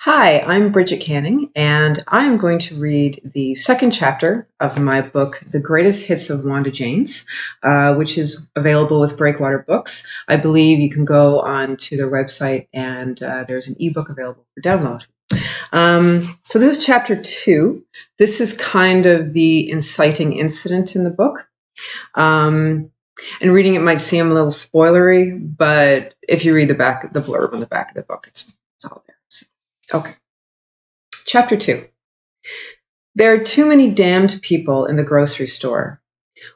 Hi, I'm Bridget Canning, and I'm going to read the second chapter of my book, The Greatest Hits of Wanda Jaynes, which is available with Breakwater Books. I believe you can go on to their website and there's an ebook available for download. So this is chapter 2. This is kind of the inciting incident in the book. And reading it might seem a little spoilery, but if you read the blurb on the back of the book, it's all there. So, okay. Chapter 2. There are too many damned people in the grocery store.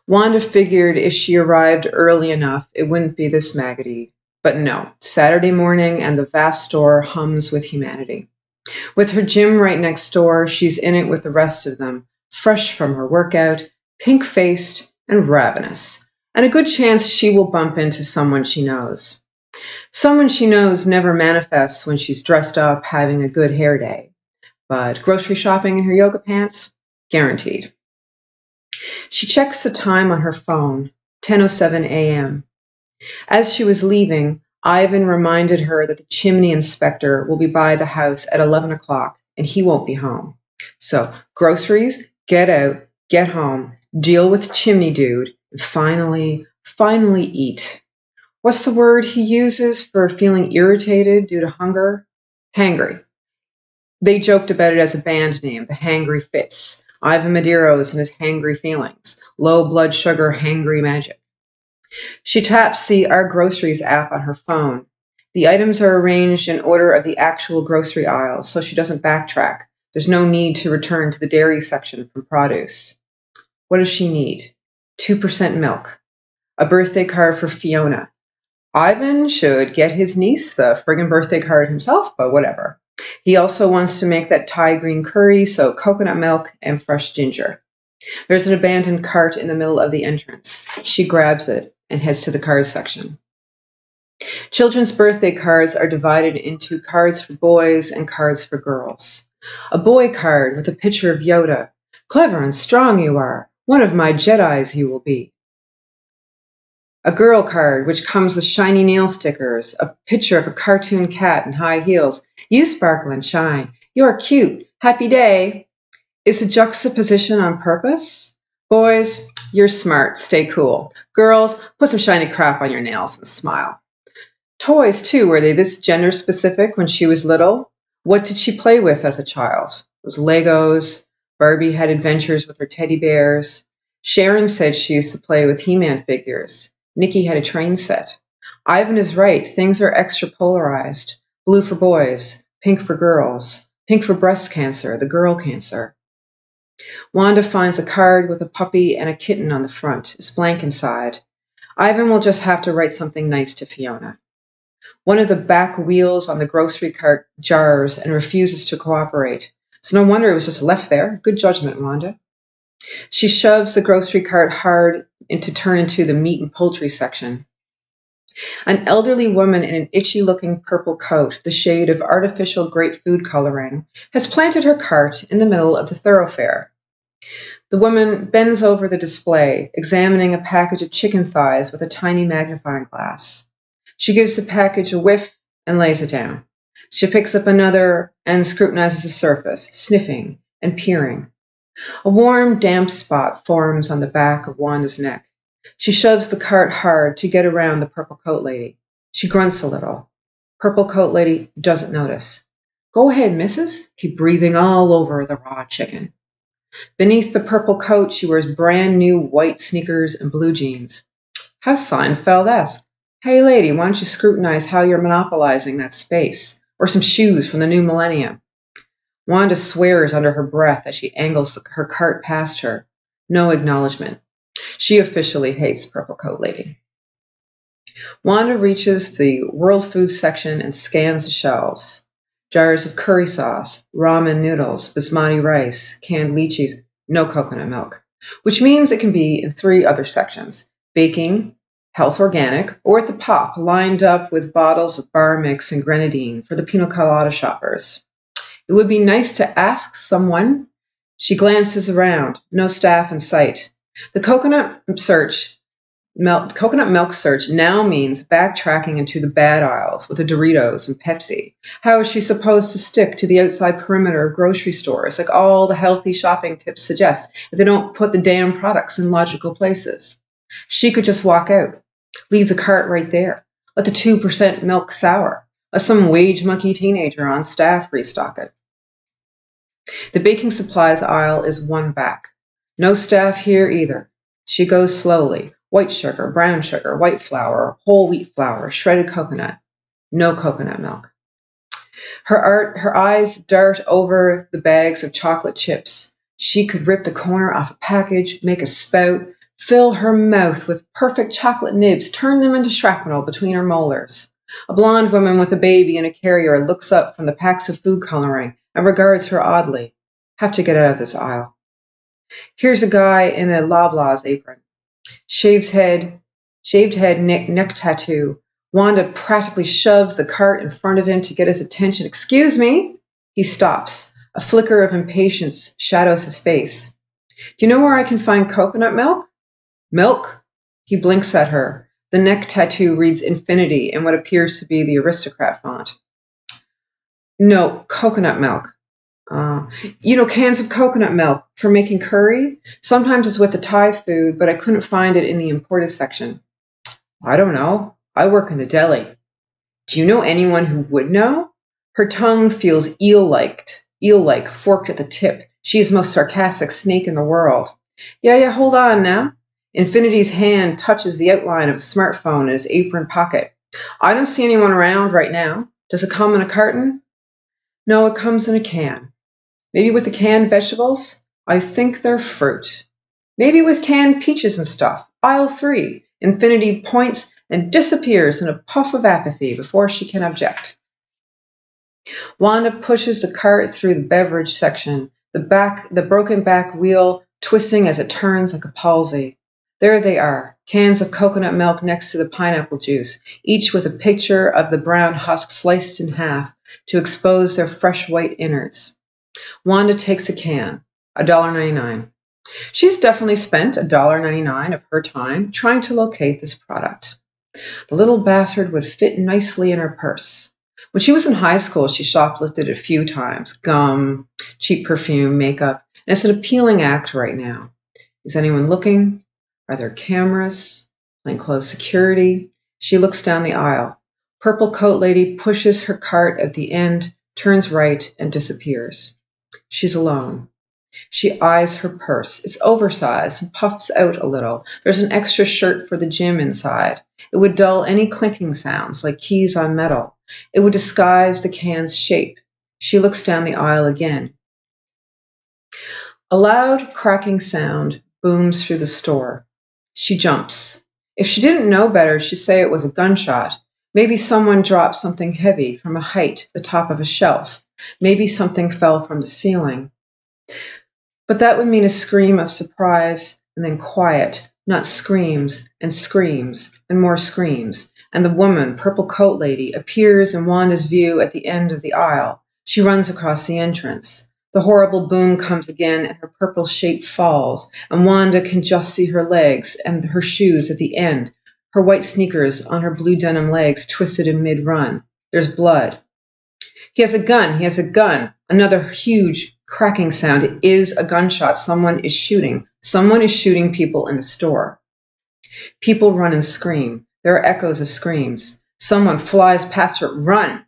Wanda figured if she arrived early enough, it wouldn't be this maggoty. But no, Saturday morning and the vast store hums with humanity. With her gym right next door, she's in it with the rest of them, fresh from her workout, pink-faced and ravenous. And a good chance she will bump into someone she knows. Someone she knows never manifests when she's dressed up having a good hair day. But grocery shopping in her yoga pants? Guaranteed. She checks the time on her phone, 10:07 a.m. As she was leaving, Ivan reminded her that the chimney inspector will be by the house at 11 o'clock and he won't be home. So, groceries, get out, get home, deal with the chimney dude, and finally eat. What's the word he uses for feeling irritated due to hunger? Hangry. They joked about it as a band name, the Hangry Fits. Ivan Medeiros and his hangry feelings. Low blood sugar, hangry magic. She taps the Our Groceries app on her phone. The items are arranged in order of the actual grocery aisle, so she doesn't backtrack. There's no need to return to the dairy section from produce. What does she need? 2% milk. A birthday card for Fiona. Ivan should get his niece the friggin' birthday card himself, but whatever. He also wants to make that Thai green curry, so coconut milk and fresh ginger. There's an abandoned cart in the middle of the entrance. She grabs it and heads to the cards section. Children's birthday cards are divided into cards for boys and cards for girls. A boy card with a picture of Yoda. Clever and strong you are. One of my Jedis you will be. A girl card, which comes with shiny nail stickers, a picture of a cartoon cat in high heels. You sparkle and shine. You're cute. Happy day. Is the juxtaposition on purpose? Boys, you're smart. Stay cool. Girls, put some shiny crap on your nails and smile. Toys, too, were they this gender specific when she was little? What did she play with as a child? It was Legos. Barbie had adventures with her teddy bears. Sharon said she used to play with He-Man figures. Nikki had a train set. Ivan is right. Things are extra polarized. Blue for boys, pink for girls, pink for breast cancer, the girl cancer. Wanda finds a card with a puppy and a kitten on the front. It's blank inside. Ivan will just have to write something nice to Fiona. One of the back wheels on the grocery cart jars and refuses to cooperate. So no wonder it was just left there. Good judgment, Wanda. She shoves the grocery cart hard to turn into the meat and poultry section. An elderly woman in an itchy-looking purple coat, the shade of artificial grape food coloring, has planted her cart in the middle of the thoroughfare. The woman bends over the display, examining a package of chicken thighs with a tiny magnifying glass. She gives the package a whiff and lays it down. She picks up another and scrutinizes the surface, sniffing and peering. A warm, damp spot forms on the back of Wanda's neck. She shoves the cart hard to get around the purple coat lady. She grunts a little. Purple coat lady doesn't notice. Go ahead, missus. Keep breathing all over the raw chicken. Beneath the purple coat, she wears brand new white sneakers and blue jeans. How Seinfeld-esque. Hey, lady, why don't you scrutinize how you're monopolizing that space? Or some shoes from the new millennium. Wanda swears under her breath as she angles her cart past her. No acknowledgement. She officially hates Purple Coat Lady. Wanda reaches the world food section and scans the shelves. Jars of curry sauce, ramen noodles, basmati rice, canned lychees, no coconut milk. Which means it can be in 3 other sections. Baking, health organic, or at the pop, lined up with bottles of bar mix and grenadine for the pina colada shoppers. It would be nice to ask someone. She glances around. No staff in sight. The coconut search coconut milk search now means backtracking into the bad aisles with the Doritos and Pepsi. How is she supposed to stick to the outside perimeter of grocery stores like all the healthy shopping tips suggest if they don't put the damn products in logical places? She could just walk out, leave the cart right there, let the 2% milk sour, let some wage monkey teenager on staff restock it. The baking supplies aisle is one back. No staff here either. She goes slowly. White sugar, brown sugar, white flour, whole wheat flour, shredded coconut. No coconut milk. Her eyes dart over the bags of chocolate chips. She could rip the corner off a package, make a spout, fill her mouth with perfect chocolate nibs, turn them into shrapnel between her molars. A blonde woman with a baby in a carrier looks up from the packs of food coloring and regards her oddly. Have to get out of this aisle. Here's a guy in a Loblaws apron. Shaved head, neck tattoo. Wanda practically shoves the cart in front of him to get his attention. Excuse me? He stops. A flicker of impatience shadows his face. Do you know where I can find coconut milk? Milk? He blinks at her. The neck tattoo reads infinity in what appears to be the aristocrat font. No, coconut milk. Cans of coconut milk for making curry. Sometimes it's with the Thai food, but I couldn't find it in the imported section. I don't know. I work in the deli. Do you know anyone who would know? Her tongue feels eel-like, forked at the tip. She's the most sarcastic snake in the world. Yeah, hold on now. Infinity's hand touches the outline of a smartphone in his apron pocket. I don't see anyone around right now. Does it come in a carton? No, it comes in a can. Maybe with the canned vegetables? I think they're fruit. Maybe with canned peaches and stuff. Aisle 3. Infinity points and disappears in a puff of apathy before she can object. Wanda pushes the cart through the beverage section, the broken back wheel twisting as it turns like a palsy. There they are, cans of coconut milk next to the pineapple juice, each with a picture of the brown husk sliced in half to expose their fresh white innards. Wanda takes a can, $1.99. She's definitely spent $1.99 of her time trying to locate this product. The little bastard would fit nicely in her purse. When she was in high school, she shoplifted a few times. Gum, cheap perfume, makeup, and it's an appealing act right now. Is anyone looking? Are there cameras? Plainclothes security? She looks down the aisle. Purple coat lady pushes her cart at the end, turns right, and disappears. She's alone. She eyes her purse. It's oversized and puffs out a little. There's an extra shirt for the gym inside. It would dull any clinking sounds, like keys on metal. It would disguise the can's shape. She looks down the aisle again. A loud, cracking sound booms through the store. She jumps. If she didn't know better, she'd say it was a gunshot. Maybe someone dropped something heavy from a height, the top of a shelf. Maybe something fell from the ceiling. But that would mean a scream of surprise and then quiet, not screams and more screams. And the woman, purple coat lady, appears in Wanda's view at the end of the aisle. She runs across the entrance. The horrible boom comes again and her purple shape falls, and Wanda can just see her legs and her shoes at the end, her white sneakers on her blue denim legs twisted in mid-run. There's blood. He has a gun. Another huge cracking sound. It is a gunshot. Someone is shooting. Someone is shooting people in the store. People run and scream. There are echoes of screams. Someone flies past her. Run!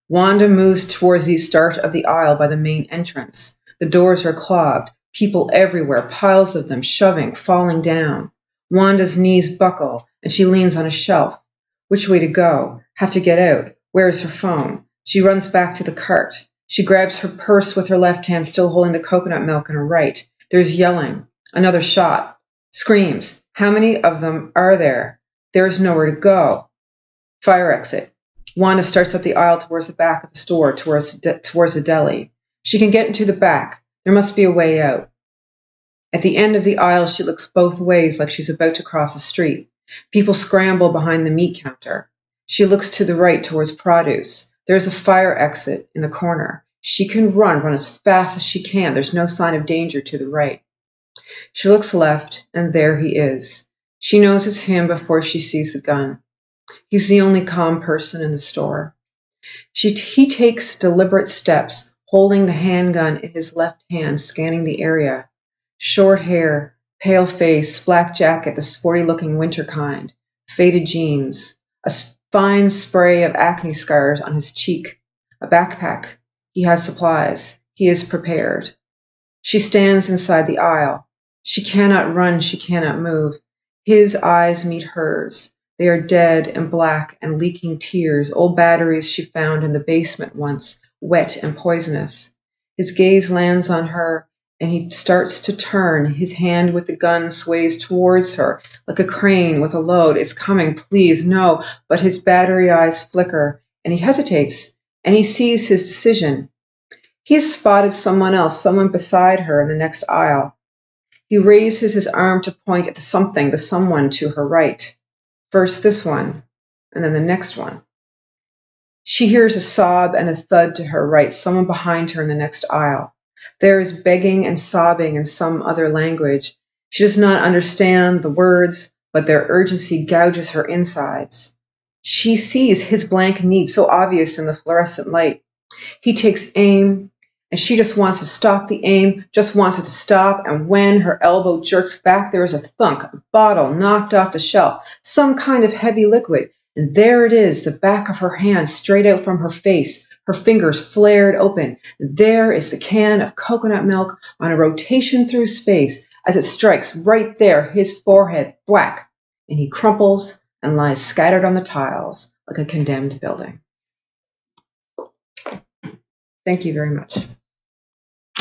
Wanda moves towards the start of the aisle by the main entrance. The doors are clogged. People everywhere, piles of them, shoving, falling down. Wanda's knees buckle, and she leans on a shelf. Which way to go? Have to get out. Where is her phone? She runs back to the cart. She grabs her purse with her left hand, still holding the coconut milk in her right. There's yelling. Another shot. Screams. How many of them are there? There is nowhere to go. Fire exit. Wanda starts up the aisle towards the back of the store, towards the deli. She can get into the back. There must be a way out. At the end of the aisle, she looks both ways like she's about to cross a street. People scramble behind the meat counter. She looks to the right towards produce. There's a fire exit in the corner. She can run as fast as she can. There's no sign of danger to the right. She looks left, and there he is. She knows it's him before she sees the gun. He's the only calm person in the store. He takes deliberate steps, holding the handgun in his left hand, scanning the area. Short hair, pale face, black jacket, the sporty-looking winter kind, faded jeans, a fine spray of acne scars on his cheek, a backpack. He has supplies. He is prepared. She stands inside the aisle. She cannot run, she cannot move. His eyes meet hers. They are dead and black and leaking tears, old batteries she found in the basement once, wet and poisonous. His gaze lands on her, and he starts to turn. His hand with the gun sways towards her, like a crane with a load. It's coming, please, no. But his battery eyes flicker, and he hesitates, and he sees his decision. He has spotted someone else, someone beside her in the next aisle. He raises his arm to point at the someone to her right. First this one, and then the next one. She hears a sob and a thud to her right, someone behind her in the next aisle. There is begging and sobbing in some other language. She does not understand the words, but their urgency gouges her insides. She sees his blank need, so obvious in the fluorescent light. He takes aim, and she just wants to stop the aim, just wants it to stop, and when her elbow jerks back, there is a thunk, a bottle knocked off the shelf, some kind of heavy liquid, and there it is, the back of her hand straight out from her face, her fingers flared open. There is the can of coconut milk on a rotation through space as it strikes right there, his forehead, thwack, and he crumples and lies scattered on the tiles like a condemned building. Thank you very much.